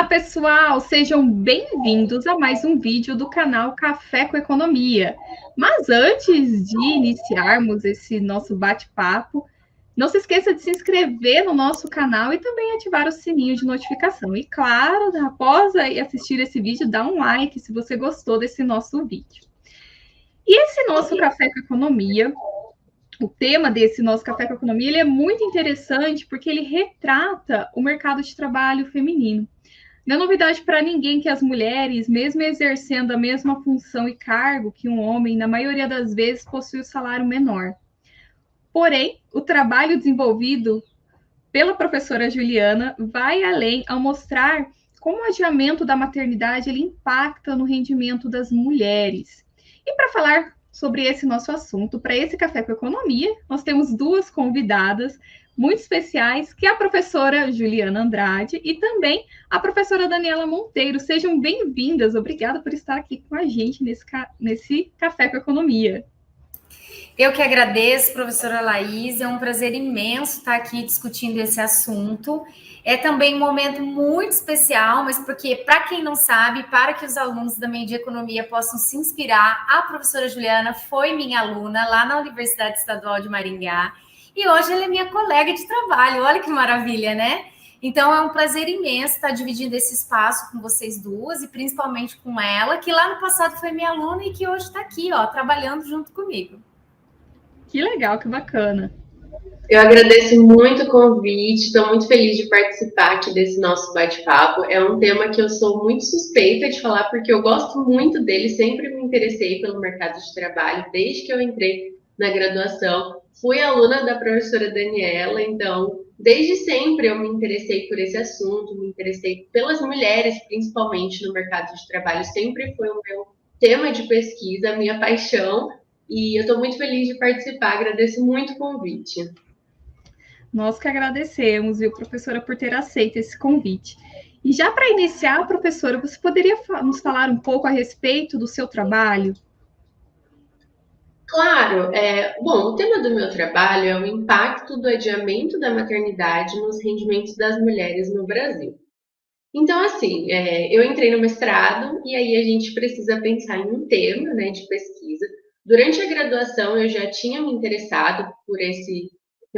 pessoal, sejam bem-vindos a mais um vídeo do canal Café com Economia. Mas antes de iniciarmos esse nosso bate-papo, não se esqueça de se inscrever no nosso canal e também ativar o sininho de notificação. E claro, após assistir esse vídeo, dá um like se você gostou desse nosso vídeo. E esse nosso Café com Economia, o tema desse nosso Café com Economia, ele é muito interessante porque ele retrata o mercado de trabalho feminino. Não é novidade para ninguém que as mulheres, mesmo exercendo a mesma função e cargo que um homem, na maioria das vezes possuem o salário menor. Porém, o trabalho desenvolvido pela professora Juliana vai além ao mostrar como o adiamento da maternidade ele impacta no rendimento das mulheres. E para falar sobre esse nosso assunto, para esse Café com Economia, nós temos duas convidadas muito especiais, que é a professora Juliana Andrade e também a professora Daniela Monteiro. Sejam bem-vindas. Obrigada por estar aqui com a gente nesse Café com Economia. Eu que agradeço, professora Laís. É um prazer imenso estar aqui discutindo esse assunto. É também um momento muito especial, mas porque, para quem não sabe, para que os alunos da Meio de Economia possam se inspirar, a professora Juliana foi minha aluna lá na Universidade Estadual de Maringá e hoje ela é minha colega de trabalho. Olha que maravilha, né? Então, é um prazer imenso estar dividindo esse espaço com vocês duas e principalmente com ela, que lá no passado foi minha aluna e que hoje está aqui, ó, trabalhando junto comigo. Que legal, que bacana. Eu agradeço muito o convite, estou muito feliz de participar aqui desse nosso bate-papo. É um tema que eu sou muito suspeita de falar, porque eu gosto muito dele, sempre me interessei pelo mercado de trabalho, desde que eu entrei na graduação. Fui aluna da professora Daniela, então, desde sempre eu me interessei por esse assunto, me interessei pelas mulheres, principalmente no mercado de trabalho, sempre foi o meu tema de pesquisa, a minha paixão, e eu estou muito feliz de participar, agradeço muito o convite. Nós que agradecemos, viu, professora, por ter aceito esse convite. E já para iniciar, professora, você poderia nos falar um pouco a respeito do seu trabalho? Claro, bom, o tema do meu trabalho é o impacto do adiamento da maternidade nos rendimentos das mulheres no Brasil. Então, assim, eu entrei no mestrado e aí a gente precisa pensar em um tema, né, de pesquisa. Durante a graduação, eu já tinha me interessado por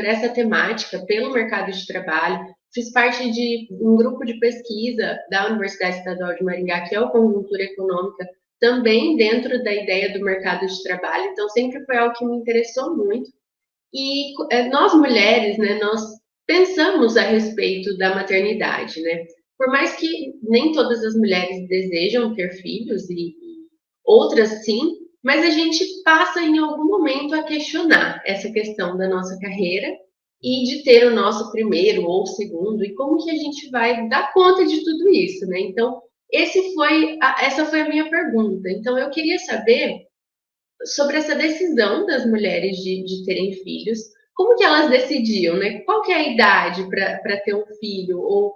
essa temática, pelo mercado de trabalho. Fiz parte de um grupo de pesquisa da Universidade Estadual de Maringá, que é o Conjuntura Econômica, também dentro da ideia do mercado de trabalho. Então, sempre foi algo que me interessou muito. E nós mulheres, né, nós pensamos a respeito da maternidade, né? Por mais que nem todas as mulheres desejam ter filhos e outras sim, mas a gente passa em algum momento a questionar essa questão da nossa carreira e de ter o nosso primeiro ou segundo e como que a gente vai dar conta de tudo isso, né? Então, essa foi a minha pergunta. Então, eu queria saber sobre essa decisão das mulheres de terem filhos, como que elas decidiam, né? Qual que é a idade para ter um filho? Ou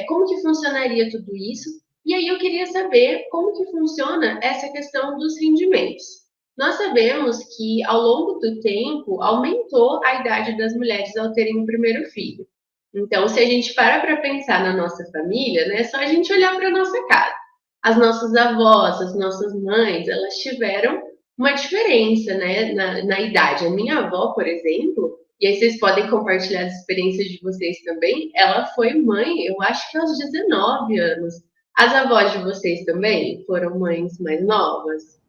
como que funcionaria tudo isso? E aí eu queria saber como que funciona essa questão dos rendimentos. Nós sabemos que, ao longo do tempo, aumentou a idade das mulheres ao terem o primeiro filho. Então, se a gente para pensar na nossa família, né, é só a gente olhar para a nossa casa. As nossas avós, as nossas mães, elas tiveram uma diferença, né, na idade. A minha avó, por exemplo, e aí vocês podem compartilhar as experiências de vocês também, ela foi mãe, eu acho que aos 19 anos. As avós de vocês também foram mães mais novas?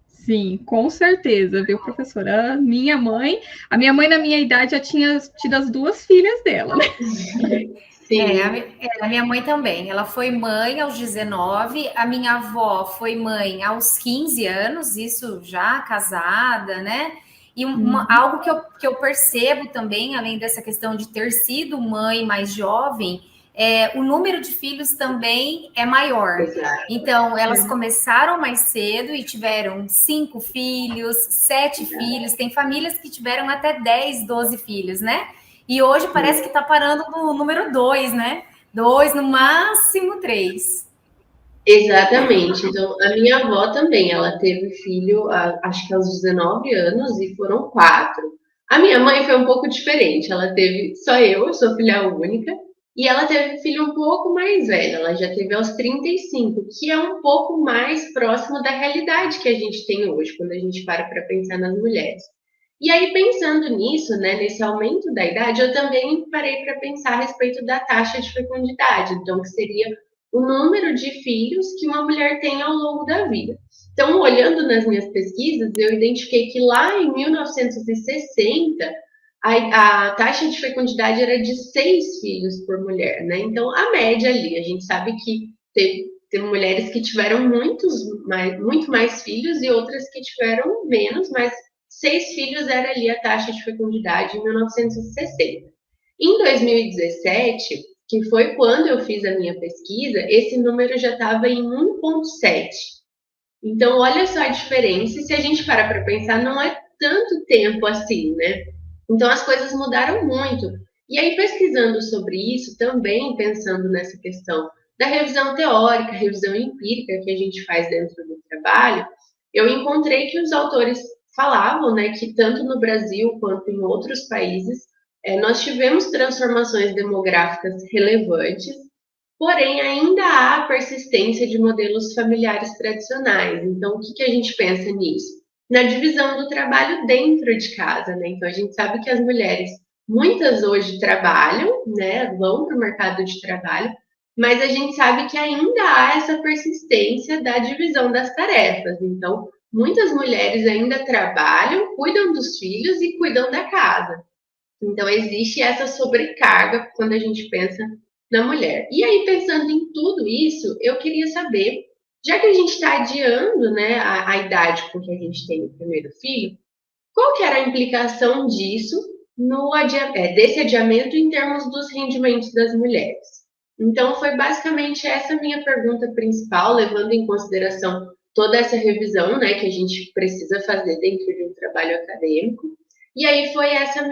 Sim, com certeza, viu, professora? A minha mãe na minha idade já tinha tido as duas filhas dela, né? Sim. A minha mãe também. Ela foi mãe aos 19, a minha avó foi mãe aos 15 anos, isso já casada, né? E algo que eu percebo também, além dessa questão de ter sido mãe mais jovem, o número de filhos também é maior. Exato. Então, elas começaram mais cedo e tiveram 5 filhos, 7 filhos. Tem famílias que tiveram até 10, 12 filhos, né? E hoje parece que está parando no número 2, né? 2, no máximo 3. Exatamente. Então, a minha avó também, ela teve filho, acho que aos 19 anos, e foram 4. A minha mãe foi um pouco diferente. Ela teve só eu sou filha única, E ela teve filho um pouco mais velho, ela já teve aos 35, que é um pouco mais próximo da realidade que a gente tem hoje, quando a gente para pensar nas mulheres. E aí, pensando nisso, né, nesse aumento da idade, eu também parei para pensar a respeito da taxa de fecundidade, então, que seria o número de filhos que uma mulher tem ao longo da vida. Então, olhando nas minhas pesquisas, eu identifiquei que lá em 1960, a taxa de fecundidade era de 6 filhos por mulher, né? Então, a média ali, a gente sabe que tem mulheres que tiveram muito mais filhos e outras que tiveram menos, mas 6 filhos era ali a taxa de fecundidade em 1960. Em 2017, que foi quando eu fiz a minha pesquisa, esse número já estava em 1,7. Então, olha só a diferença. E se a gente parar para pensar, não é tanto tempo assim, né? Então, as coisas mudaram muito. E aí, pesquisando sobre isso, também pensando nessa questão da revisão teórica, revisão empírica que a gente faz dentro do trabalho, eu encontrei que os autores falavam, né, que tanto no Brasil quanto em outros países, nós tivemos transformações demográficas relevantes, porém ainda há persistência de modelos familiares tradicionais. Então, o que a gente pensa nisso? Na divisão do trabalho dentro de casa, né? Então, a gente sabe que as mulheres, muitas hoje trabalham, né, vão para o mercado de trabalho, mas a gente sabe que ainda há essa persistência da divisão das tarefas. Então, muitas mulheres ainda trabalham, cuidam dos filhos e cuidam da casa. Então, existe essa sobrecarga quando a gente pensa na mulher. E aí, pensando em tudo isso, eu queria saber, já que a gente está adiando, né, a idade com que a gente tem o primeiro filho, qual que era a implicação disso desse adiamento em termos dos rendimentos das mulheres? Então, foi basicamente essa minha pergunta principal, levando em consideração toda essa revisão, né, que a gente precisa fazer dentro de um trabalho acadêmico. E aí foi essa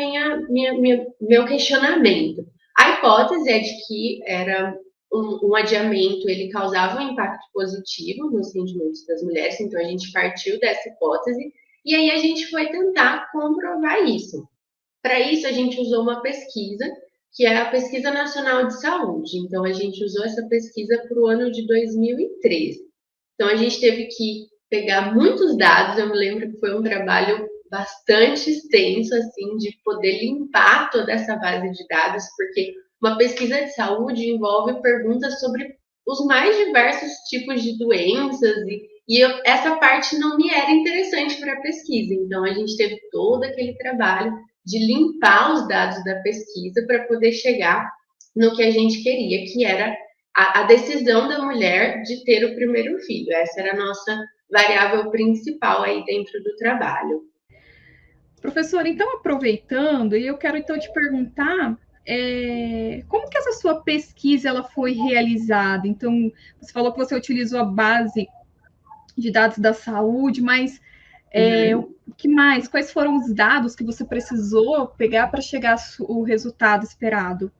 meu questionamento. A hipótese é de que era um adiamento, ele causava um impacto positivo nos rendimentos das mulheres, então a gente partiu dessa hipótese e aí a gente foi tentar comprovar isso. Para isso, a gente usou uma pesquisa, que é a Pesquisa Nacional de Saúde. Então, a gente usou essa pesquisa para o ano de 2013. Então, a gente teve que pegar muitos dados. Eu me lembro que foi um trabalho bastante extenso, assim, de poder limpar toda essa base de dados, porque uma pesquisa de saúde envolve perguntas sobre os mais diversos tipos de doenças essa parte não me era interessante para a pesquisa. Então, a gente teve todo aquele trabalho de limpar os dados da pesquisa para poder chegar no que a gente queria, que era a decisão da mulher de ter o primeiro filho. Essa era a nossa variável principal aí dentro do trabalho. Professora, então, aproveitando, eu quero então te perguntar como que essa sua pesquisa ela foi realizada? Então, você falou que você utilizou a base de dados da saúde, mas o que mais? Quais foram os dados que você precisou pegar para chegar ao resultado esperado?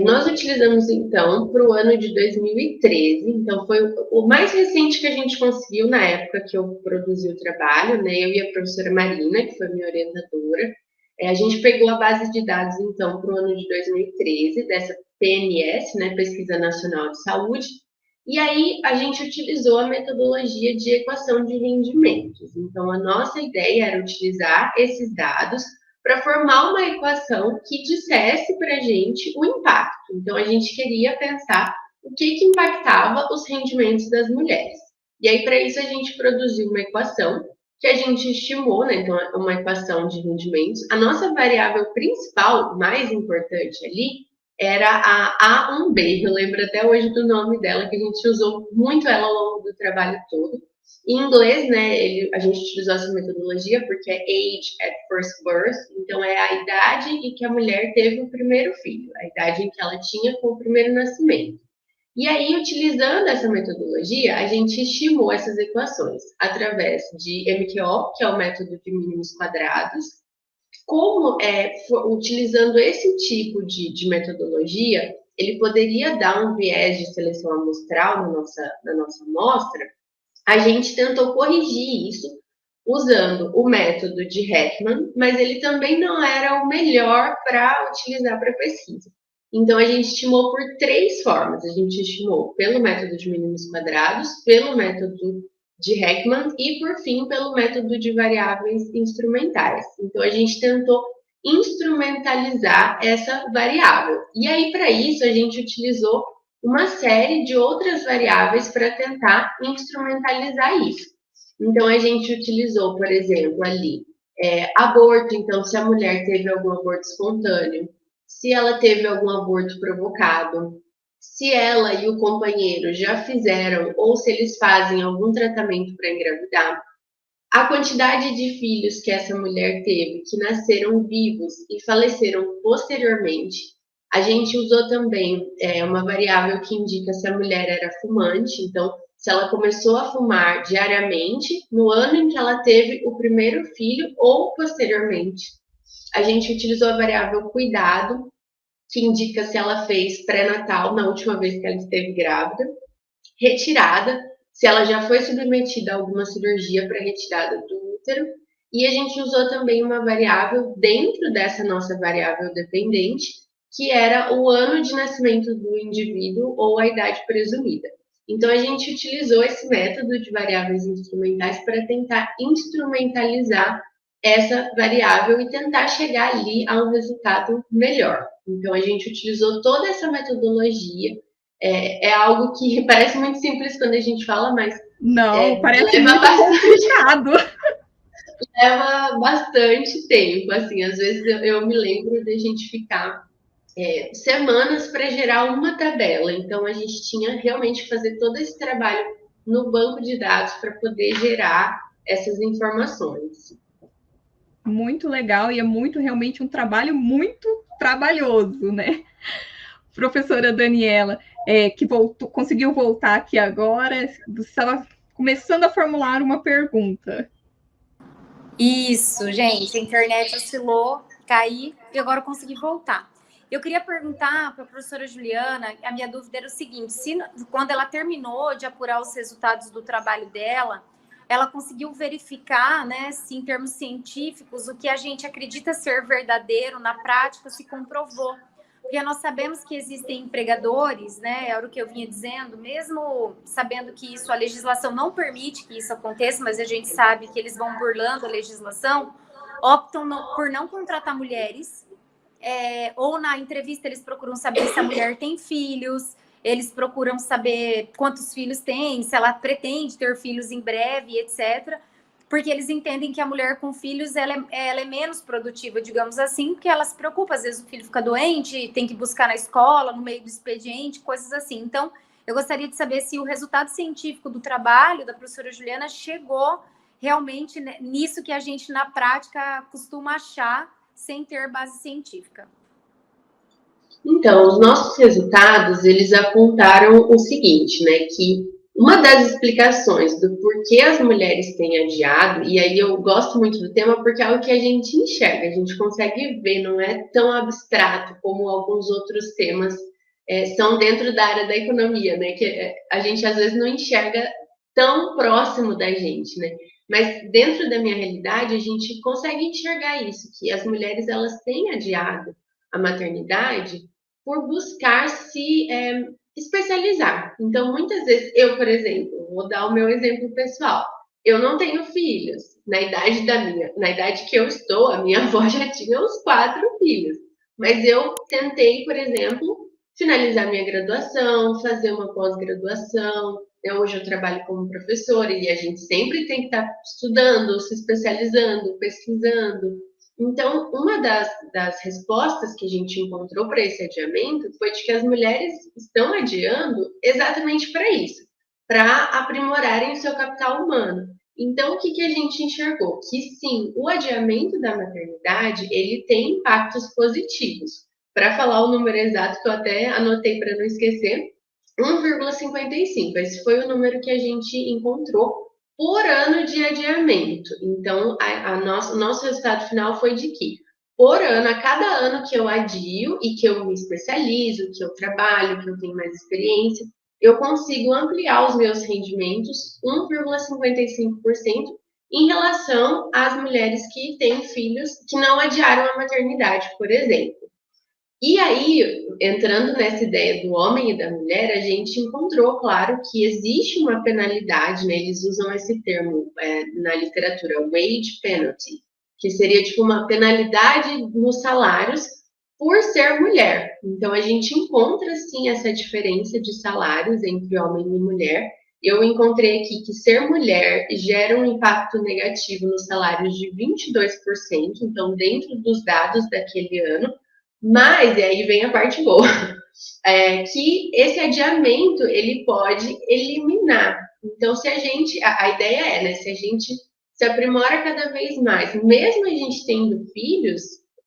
Nós utilizamos, então, para o ano de 2013, então foi o mais recente que a gente conseguiu na época que eu produzi o trabalho, né? Eu e a professora Marina, que foi minha orientadora, a gente pegou a base de dados, então, para o ano de 2013, dessa PNS, né? Pesquisa Nacional de Saúde, e aí a gente utilizou a metodologia de equação de rendimentos. Então, a nossa ideia era utilizar esses dados para formar uma equação que dissesse para a gente o impacto. Então, a gente queria pensar o que impactava os rendimentos das mulheres. E aí, para isso, a gente produziu uma equação que a gente estimou, né? Então, uma equação de rendimentos. A nossa variável principal, mais importante ali, era a A1B. Eu lembro até hoje do nome dela, que a gente usou muito ela ao longo do trabalho todo. Em inglês, né, a gente utilizou essa metodologia porque é age at first birth, então é a idade em que a mulher teve o primeiro filho, a idade em que ela tinha com o primeiro nascimento. E aí, utilizando essa metodologia, a gente estimou essas equações através de MQO, que é o método de mínimos quadrados. Utilizando esse tipo de metodologia, ele poderia dar um viés de seleção amostral na nossa amostra. A gente tentou corrigir isso usando o método de Heckman, mas ele também não era o melhor para utilizar para pesquisa. Então, a gente estimou por 3 formas. A gente estimou pelo método de mínimos quadrados, pelo método de Heckman e, por fim, pelo método de variáveis instrumentais. Então, a gente tentou instrumentalizar essa variável. E aí, para isso, a gente utilizou uma série de outras variáveis para tentar instrumentalizar isso. Então, a gente utilizou, por exemplo, ali, aborto. Então, se a mulher teve algum aborto espontâneo, se ela teve algum aborto provocado, se ela e o companheiro já fizeram ou se eles fazem algum tratamento para engravidar, a quantidade de filhos que essa mulher teve que nasceram vivos e faleceram posteriormente. A gente usou também uma variável que indica se a mulher era fumante, então, se ela começou a fumar diariamente no ano em que ela teve o primeiro filho ou posteriormente. A gente utilizou a variável cuidado, que indica se ela fez pré-natal na última vez que ela esteve grávida, retirada, se ela já foi submetida a alguma cirurgia para retirada do útero, e a gente usou também uma variável dentro dessa nossa variável dependente, que era o ano de nascimento do indivíduo ou a idade presumida. Então, a gente utilizou esse método de variáveis instrumentais para tentar instrumentalizar essa variável e tentar chegar ali a um resultado melhor. Então, a gente utilizou toda essa metodologia. É algo que parece muito simples quando a gente fala, mas não, parece muito complicado. Leva bastante tempo. Assim, às vezes eu me lembro de a gente ficar semanas para gerar uma tabela. Então, a gente tinha realmente que fazer todo esse trabalho no banco de dados para poder gerar essas informações. Muito legal e é muito realmente um trabalho muito trabalhoso, né? Professora Daniela, que conseguiu voltar aqui agora, estava começando a formular uma pergunta. Isso, gente, a internet oscilou, caí e agora eu consegui voltar. Eu queria perguntar para a professora Juliana, a minha dúvida era o seguinte, se quando ela terminou de apurar os resultados do trabalho dela, ela conseguiu verificar, né, se em termos científicos, o que a gente acredita ser verdadeiro, na prática, se comprovou. Porque nós sabemos que existem empregadores, né, era o que eu vinha dizendo, mesmo sabendo que isso, a legislação não permite que isso aconteça, mas a gente sabe que eles vão burlando a legislação, optam por não contratar mulheres, ou na entrevista eles procuram saber se a mulher tem filhos, eles procuram saber quantos filhos tem, se ela pretende ter filhos em breve, etc., porque eles entendem que a mulher com filhos ela é menos produtiva, digamos assim, porque ela se preocupa, às vezes o filho fica doente, tem que buscar na escola, no meio do expediente, coisas assim. Então, eu gostaria de saber se o resultado científico do trabalho da professora Juliana chegou realmente nisso que a gente, na prática, costuma achar sem ter base científica. Então, os nossos resultados, eles apontaram o seguinte, né, que uma das explicações do porquê as mulheres têm adiado, e aí eu gosto muito do tema porque é algo que a gente enxerga, a gente consegue ver, não é tão abstrato como alguns outros temas são dentro da área da economia, né, que a gente às vezes não enxerga tão próximo da gente, né, mas dentro da minha realidade a gente consegue enxergar isso, que as mulheres elas têm adiado a maternidade por buscar se especializar. Então, muitas vezes, eu, por exemplo, vou dar o meu exemplo pessoal. Eu não tenho filhos. Na idade que eu estou, a minha avó já tinha uns 4 filhos. Mas eu tentei, por exemplo, finalizar minha graduação, fazer uma pós-graduação. Hoje eu trabalho como professora e a gente sempre tem que estar estudando, se especializando, pesquisando. Então, uma das respostas que a gente encontrou para esse adiamento foi de que as mulheres estão adiando exatamente para isso, para aprimorarem o seu capital humano. Então, o que a gente enxergou? Que sim, o adiamento da maternidade, ele tem impactos positivos. Para falar o número exato, que eu até anotei para não esquecer, 1,55. Esse foi o número que a gente encontrou por ano de adiamento. Então, o nosso resultado final foi de que, por ano, a cada ano que eu adio e que eu me especializo, que eu trabalho, que eu tenho mais experiência, eu consigo ampliar os meus rendimentos 1,55% em relação às mulheres que têm filhos que não adiaram a maternidade, por exemplo. E aí, entrando nessa ideia do homem e da mulher, a gente encontrou, claro, que existe uma penalidade, né? Eles usam esse termo na literatura, wage penalty, que seria tipo uma penalidade nos salários por ser mulher. Então, a gente encontra, sim, essa diferença de salários entre homem e mulher. Eu encontrei aqui que ser mulher gera um impacto negativo nos salários de 22%, então, dentro dos dados daquele ano. Mas, e aí vem a parte boa, que esse adiamento, ele pode eliminar. Então, se a gente, a ideia é, né, se a gente se aprimora cada vez mais, mesmo a gente tendo filhos,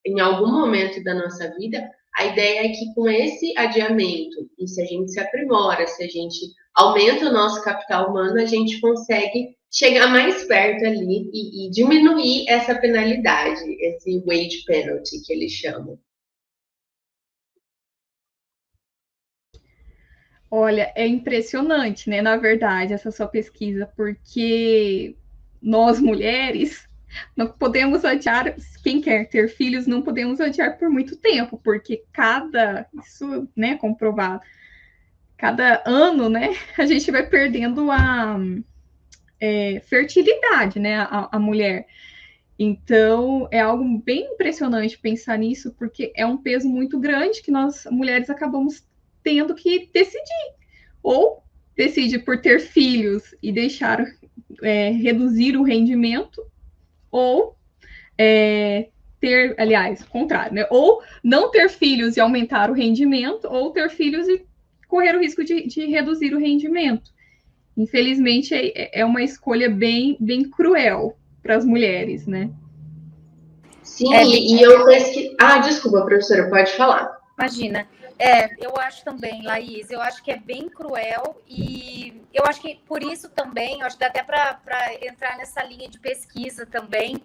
em algum momento da nossa vida, a ideia é que com esse adiamento, e se a gente se aprimora, se a gente aumenta o nosso capital humano, a gente consegue chegar mais perto ali e diminuir essa penalidade, esse wage penalty que eles chamam. Olha, é impressionante, né, na verdade, essa sua pesquisa, porque nós mulheres não podemos adiar, quem quer ter filhos, não podemos adiar por muito tempo, porque isso, né, comprovado, cada ano, né, a gente vai perdendo a fertilidade, né, a mulher. Então, é algo bem impressionante pensar nisso, porque é um peso muito grande que nós mulheres acabamos tendo que decidir. Ou decide por ter filhos e deixar reduzir o rendimento, ou aliás, o contrário, né? Ou não ter filhos e aumentar o rendimento, ou ter filhos e correr o risco de reduzir o rendimento. Infelizmente, é uma escolha bem, bem cruel para as mulheres, né? Sim, e eu pesquisei. Ah, desculpa, professora, pode falar. Imagina. Eu acho também, Laís, eu acho que é bem cruel e eu acho que por isso também, eu acho que dá até para entrar nessa linha de pesquisa também,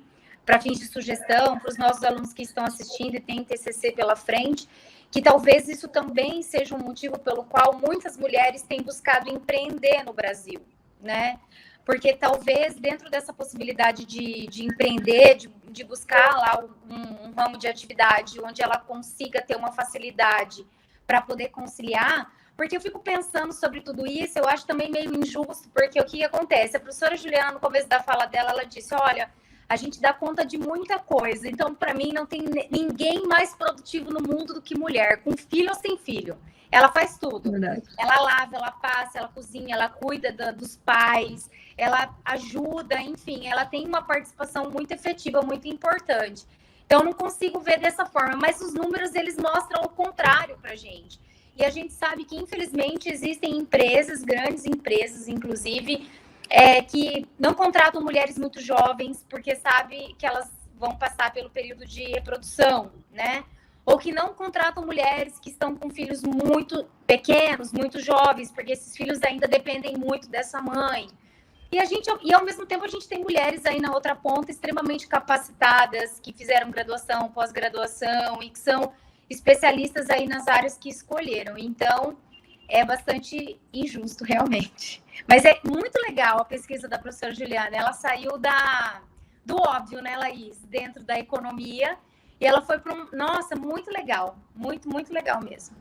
para fins de sugestão, para os nossos alunos que estão assistindo e têm TCC pela frente, que talvez isso também seja um motivo pelo qual muitas mulheres têm buscado empreender no Brasil, né? Porque talvez dentro dessa possibilidade de empreender, de buscar lá um ramo de atividade onde ela consiga ter uma facilidade para poder conciliar, porque eu fico pensando sobre tudo isso, eu acho também meio injusto, porque o que acontece? A professora Juliana, no começo da fala dela, ela disse, olha, a gente dá conta de muita coisa, então para mim não tem ninguém mais produtivo no mundo do que mulher, com filho ou sem filho. Ela faz tudo. Verdade. Ela lava, ela passa, ela cozinha, ela cuida dos pais, ela ajuda, enfim, ela tem uma participação muito efetiva, muito importante. Então, eu não consigo ver dessa forma, mas os números, eles mostram o contrário para a gente. E a gente sabe que, infelizmente, existem empresas, grandes empresas, inclusive, que não contratam mulheres muito jovens, porque sabe que elas vão passar pelo período de reprodução, né? Ou que não contratam mulheres que estão com filhos muito pequenos, muito jovens, porque esses filhos ainda dependem muito dessa mãe. E ao mesmo tempo a gente tem mulheres aí na outra ponta extremamente capacitadas, que fizeram graduação, pós-graduação e que são especialistas aí nas áreas que escolheram. Então, é bastante injusto, realmente. Mas é muito legal a pesquisa da professora Juliana. Ela saiu do óbvio, né, Laís? Dentro da economia. E ela foi para Nossa, muito legal. Muito, muito legal mesmo.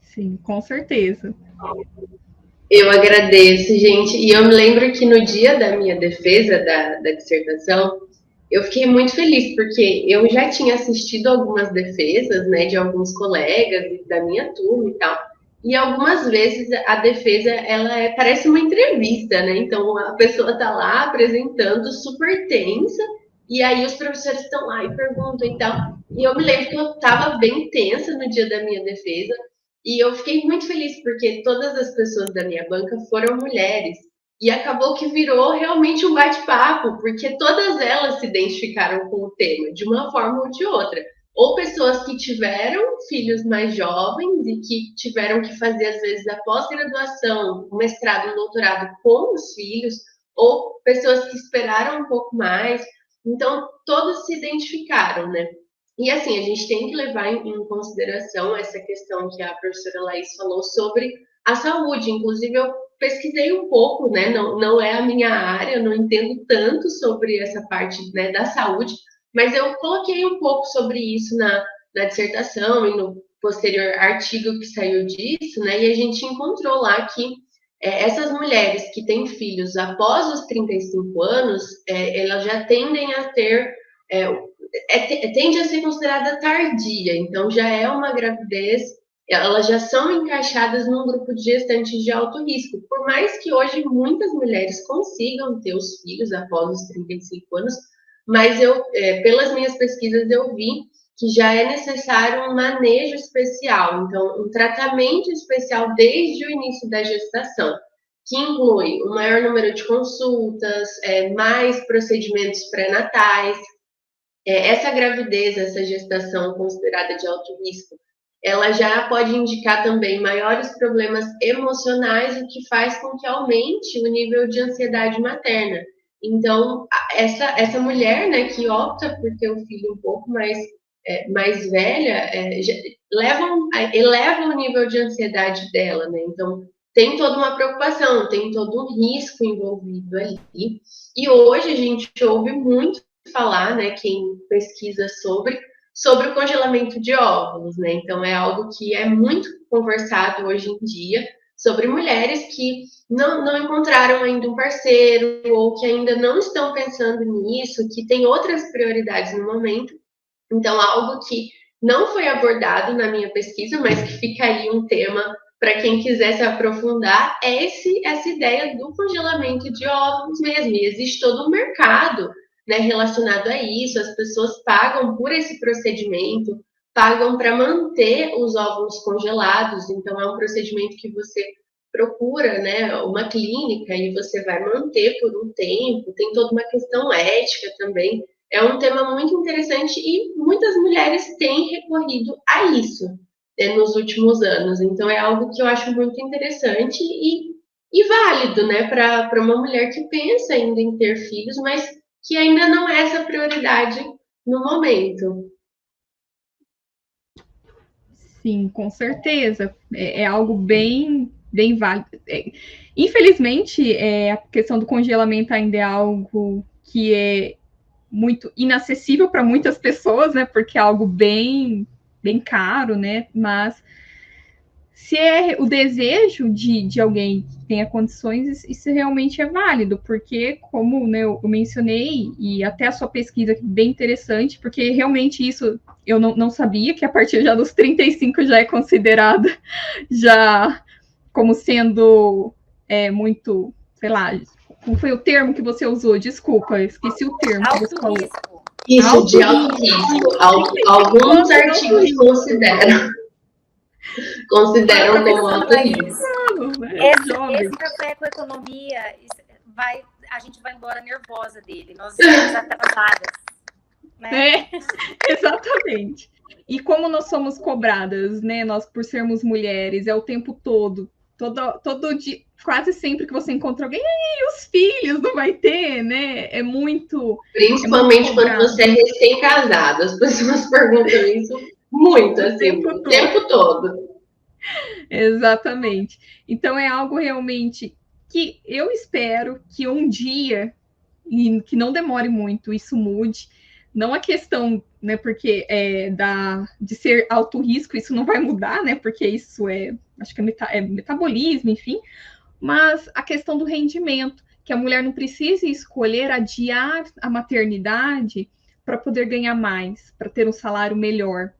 Sim, com certeza. Eu agradeço, gente. E eu me lembro que no dia da minha defesa da dissertação, eu fiquei muito feliz, porque eu já tinha assistido algumas defesas, né, de alguns colegas da minha turma e tal. E algumas vezes a defesa, parece uma entrevista, né? Então a pessoa está lá apresentando super tensa, e aí os professores estão lá e perguntam e tal. E eu me lembro que eu estava bem tensa no dia da minha defesa, e eu fiquei muito feliz, porque todas as pessoas da minha banca foram mulheres. E acabou que virou realmente um bate-papo, porque todas elas se identificaram com o tema, de uma forma ou de outra. Ou pessoas que tiveram filhos mais jovens e que tiveram que fazer, às vezes, a pós-graduação, o mestrado, o doutorado com os filhos, ou pessoas que esperaram um pouco mais. Então, todos se identificaram, né? E assim, a gente tem que levar em consideração essa questão que a professora Laís falou sobre a saúde. Inclusive, eu pesquisei um pouco, né? Não é a minha área, eu não entendo tanto sobre essa parte, né, da saúde, mas eu coloquei um pouco sobre isso na dissertação e no posterior artigo que saiu disso, né? E a gente encontrou lá que essas mulheres que têm filhos após os 35 anos, elas já tendem a ter, tende a ser considerada tardia, então já é uma gravidez, elas já são encaixadas num grupo de gestantes de alto risco, por mais que hoje muitas mulheres consigam ter os filhos após os 35 anos, mas pelas minhas pesquisas eu vi que já é necessário um manejo especial, então um tratamento especial desde o início da gestação, que inclui um maior número de consultas, mais procedimentos pré-natais. Essa gravidez, essa gestação considerada de alto risco, ela já pode indicar também maiores problemas emocionais, o que faz com que aumente o nível de ansiedade materna. Então, essa mulher, né, que opta por ter um filho um pouco mais velha, eleva o nível de ansiedade dela, né? Então, tem toda uma preocupação, tem todo um risco envolvido ali. E hoje a gente ouve muito falar, né, quem pesquisa sobre o congelamento de óvulos, né? Então, é algo que é muito conversado hoje em dia sobre mulheres que não encontraram ainda um parceiro ou que ainda não estão pensando nisso, que tem outras prioridades no momento. Então, algo que não foi abordado na minha pesquisa, mas que fica aí um tema para quem quiser se aprofundar, é essa ideia do congelamento de óvulos mesmo. E existe todo um mercado, né, relacionado a isso, as pessoas pagam por esse procedimento, pagam para manter os óvulos congelados, então é um procedimento que você procura, né, uma clínica e você vai manter por um tempo, tem toda uma questão ética também. É um tema muito interessante e muitas mulheres têm recorrido a isso, né, nos últimos anos. Então, é algo que eu acho muito interessante e válido, né, para uma mulher que pensa ainda em ter filhos, mas que ainda não é essa prioridade no momento. Sim, com certeza. É algo bem válido. Infelizmente, a questão do congelamento ainda é algo que é muito inacessível para muitas pessoas, né? Porque é algo bem caro, né? Mas se é o desejo de alguém que tenha condições, isso realmente é válido, porque, como, né, eu mencionei, e até a sua pesquisa é bem interessante, porque realmente isso eu não sabia, que a partir já dos 35 já é considerada já como sendo muito, sei lá, como foi o termo que você usou? Desculpa, esqueci o termo que você falou. Isso, de alto risco. Alguns artigos consideram como alto risco. Esse café com economia, a gente vai embora nervosa dele. Nós estamos atrasadas. Né? Exatamente. E como nós somos cobradas, né? Nós, por sermos mulheres, é o tempo todo dia, quase sempre que você encontra alguém, e os filhos não vai ter, né? É muito. Principalmente quando você é recém-casado, as pessoas perguntam isso muito, assim, o tempo todo. Exatamente. Então é algo realmente que eu espero que um dia, e que não demore muito, isso mude. Não a questão, né, porque de ser alto risco, isso não vai mudar, né, porque isso acho que é metabolismo, enfim, mas a questão do rendimento, que a mulher não precise escolher adiar a maternidade para poder ganhar mais, para ter um salário melhor,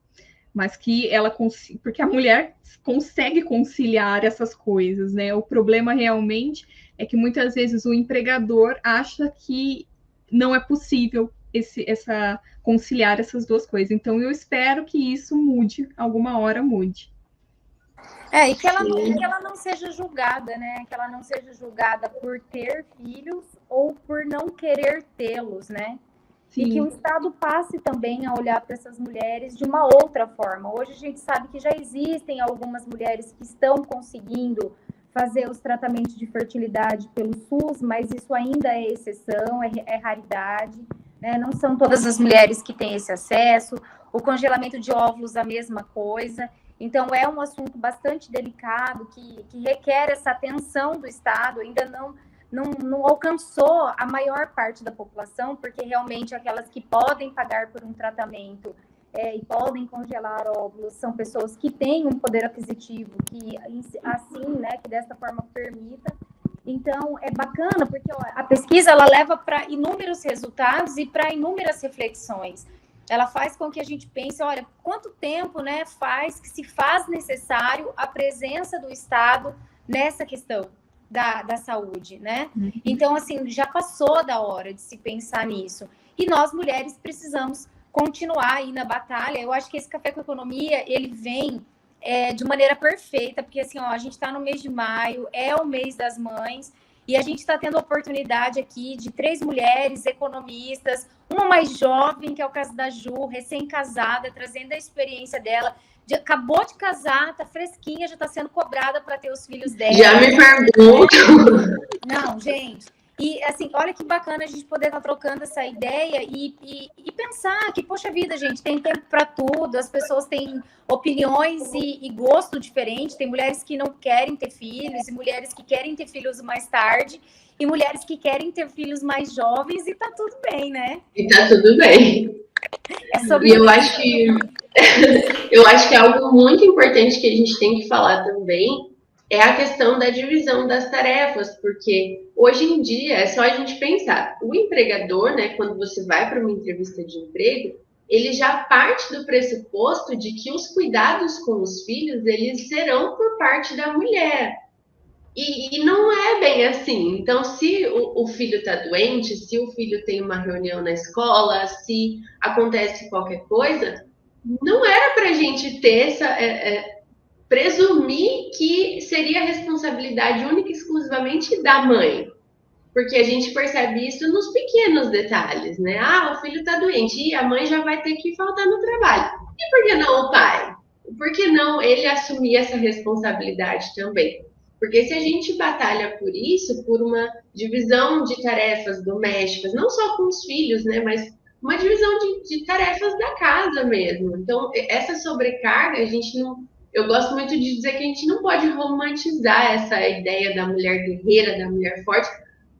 mas que ela consiga, porque a mulher consegue conciliar essas coisas, né? O problema realmente é que muitas vezes o empregador acha que não é possível conciliar essas duas coisas. Então eu espero que isso mude, alguma hora mude. E que ela não seja julgada, né? Que ela não seja julgada por ter filhos ou por não querer tê-los, né? Sim. E que o Estado passe também a olhar para essas mulheres de uma outra forma. Hoje a gente sabe que já existem algumas mulheres que estão conseguindo fazer os tratamentos de fertilidade pelo SUS, mas isso ainda é exceção, é raridade, né? Não são todas as mulheres que têm esse acesso. O congelamento de óvulos, a mesma coisa. Então, é um assunto bastante delicado, que requer essa atenção do Estado, ainda não alcançou a maior parte da população, porque realmente aquelas que podem pagar por um tratamento e podem congelar óvulos são pessoas que têm um poder aquisitivo que assim, né, que dessa forma permita. Então, é bacana porque a pesquisa ela leva para inúmeros resultados e para inúmeras reflexões. Ela faz com que a gente pense, olha, quanto tempo, né, faz que se faz necessário a presença do Estado nessa questão da saúde, né? Então, assim, já passou da hora de se pensar nisso. E nós, mulheres, precisamos continuar aí na batalha. Eu acho que esse Café com Economia, ele vem de maneira perfeita, porque assim, ó, a gente está no mês de maio, é o mês das mães, e a gente está tendo a oportunidade aqui de 3 mulheres economistas, uma mais jovem, que é o caso da Ju, recém-casada, trazendo a experiência dela, acabou de casar, tá fresquinha, já está sendo cobrada para ter os filhos dela. Já me pergunto. Não, gente. E, assim, olha que bacana a gente poder estar trocando essa ideia e pensar que, poxa vida, gente, tem tempo para tudo, as pessoas têm opiniões e gosto diferente, tem mulheres que não querem ter filhos, e mulheres que querem ter filhos mais tarde, e mulheres que querem ter filhos mais jovens, e tá tudo bem, né? E tá tudo bem. É sobre e eu acho que é algo muito importante que a gente tem que falar também, é a questão da divisão das tarefas, porque hoje em dia é só a gente pensar, o empregador, né, quando você vai para uma entrevista de emprego, ele já parte do pressuposto de que os cuidados com os filhos, eles serão por parte da mulher. E não é bem assim. Então, se o filho está doente, se o filho tem uma reunião na escola, se acontece qualquer coisa, não era para a gente ter presumir que seria responsabilidade única e exclusivamente da mãe. Porque a gente percebe isso nos pequenos detalhes, né? Ah, o filho está doente e a mãe já vai ter que faltar no trabalho. E por que não o pai? Por que não ele assumir essa responsabilidade também? Porque se a gente batalha por isso, por uma divisão de tarefas domésticas, não só com os filhos, né? Mas uma divisão de tarefas da casa mesmo. Então, essa sobrecarga, a gente não... Eu gosto muito de dizer que a gente não pode romantizar essa ideia da mulher guerreira, da mulher forte,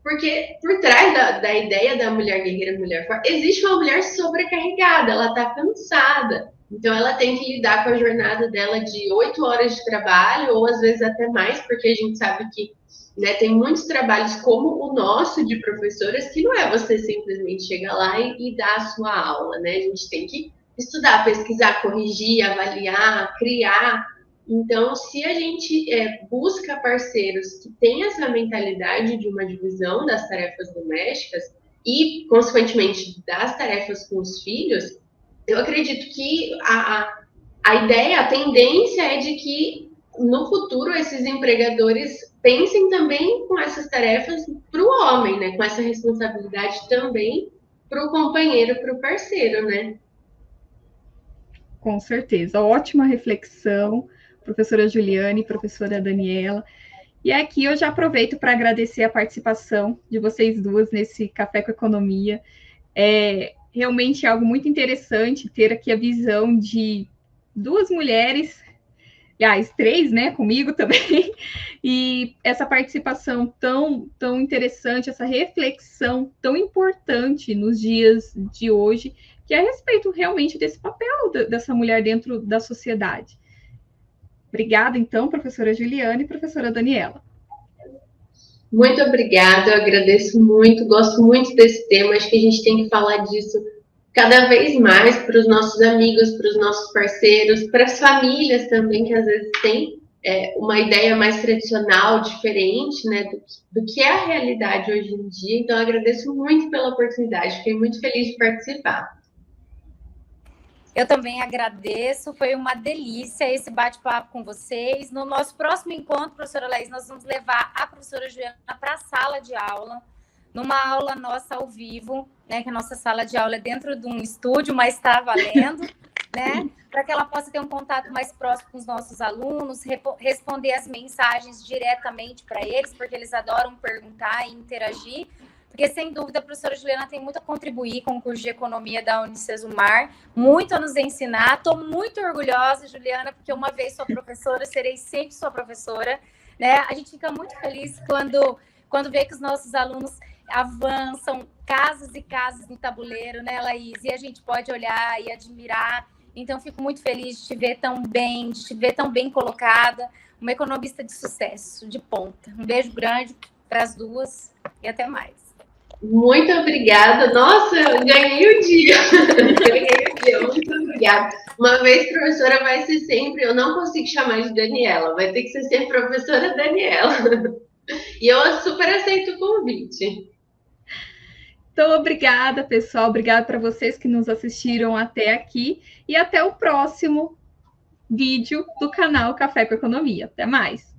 porque por trás da ideia da mulher guerreira, mulher forte, existe uma mulher sobrecarregada, ela está cansada. Então, ela tem que lidar com a jornada dela de 8 horas de trabalho, ou às vezes até mais, porque a gente sabe que, né, tem muitos trabalhos como o nosso de professoras, que não é você simplesmente chegar lá e dar a sua aula, né? A gente tem que estudar, pesquisar, corrigir, avaliar, criar. Então, se a gente busca parceiros que têm essa mentalidade de uma divisão das tarefas domésticas e, consequentemente, das tarefas com os filhos, eu acredito que a ideia, a tendência é de que, no futuro, esses empregadores pensem também com essas tarefas para o homem, né? Com essa responsabilidade também para o companheiro, para o parceiro, né? Com certeza, ótima reflexão, professora Juliane, professora Daniela. E aqui eu já aproveito para agradecer a participação de vocês duas nesse Café com Economia. Realmente é algo muito interessante ter aqui a visão de 2 mulheres, aliás, 3, né, comigo também, e essa participação tão interessante, essa reflexão tão importante nos dias de hoje, que é a respeito realmente desse papel dessa mulher dentro da sociedade. Obrigada, então, professora Juliane e professora Daniela. Muito obrigada, eu agradeço muito, gosto muito desse tema, acho que a gente tem que falar disso cada vez mais para os nossos amigos, para os nossos parceiros, para as famílias também, que às vezes têm uma ideia mais tradicional, diferente, né, do que é a realidade hoje em dia. Então, eu agradeço muito pela oportunidade, fiquei muito feliz de participar. Eu também agradeço, foi uma delícia esse bate-papo com vocês. No nosso próximo encontro, professora Laís, nós vamos levar a professora Juliana para a sala de aula, numa aula nossa ao vivo, né? Que a nossa sala de aula é dentro de um estúdio, mas está valendo, né? Para que ela possa ter um contato mais próximo com os nossos alunos, responder as mensagens diretamente para eles, porque eles adoram perguntar e interagir. Porque, sem dúvida, a professora Juliana tem muito a contribuir com o curso de Economia da Unicesumar, muito a nos ensinar. Estou muito orgulhosa, Juliana, porque uma vez sua professora, serei sempre sua professora, né? A gente fica muito feliz quando vê que os nossos alunos avançam casas e casas no tabuleiro, né, Laís? E a gente pode olhar e admirar Então, fico muito feliz de te ver tão bem, de te ver tão bem colocada, uma economista de sucesso, de ponta. Um beijo grande para as duas e até mais. Muito obrigada. Nossa, eu ganhei o dia. Ganhei o dia. Muito obrigada. Uma vez professora vai ser sempre, eu não consigo chamar de Daniela, vai ter que ser sempre professora Daniela. E eu super aceito o convite. Então, obrigada, pessoal. Obrigada para vocês que nos assistiram até aqui. E até o próximo vídeo do canal Café com Economia. Até mais!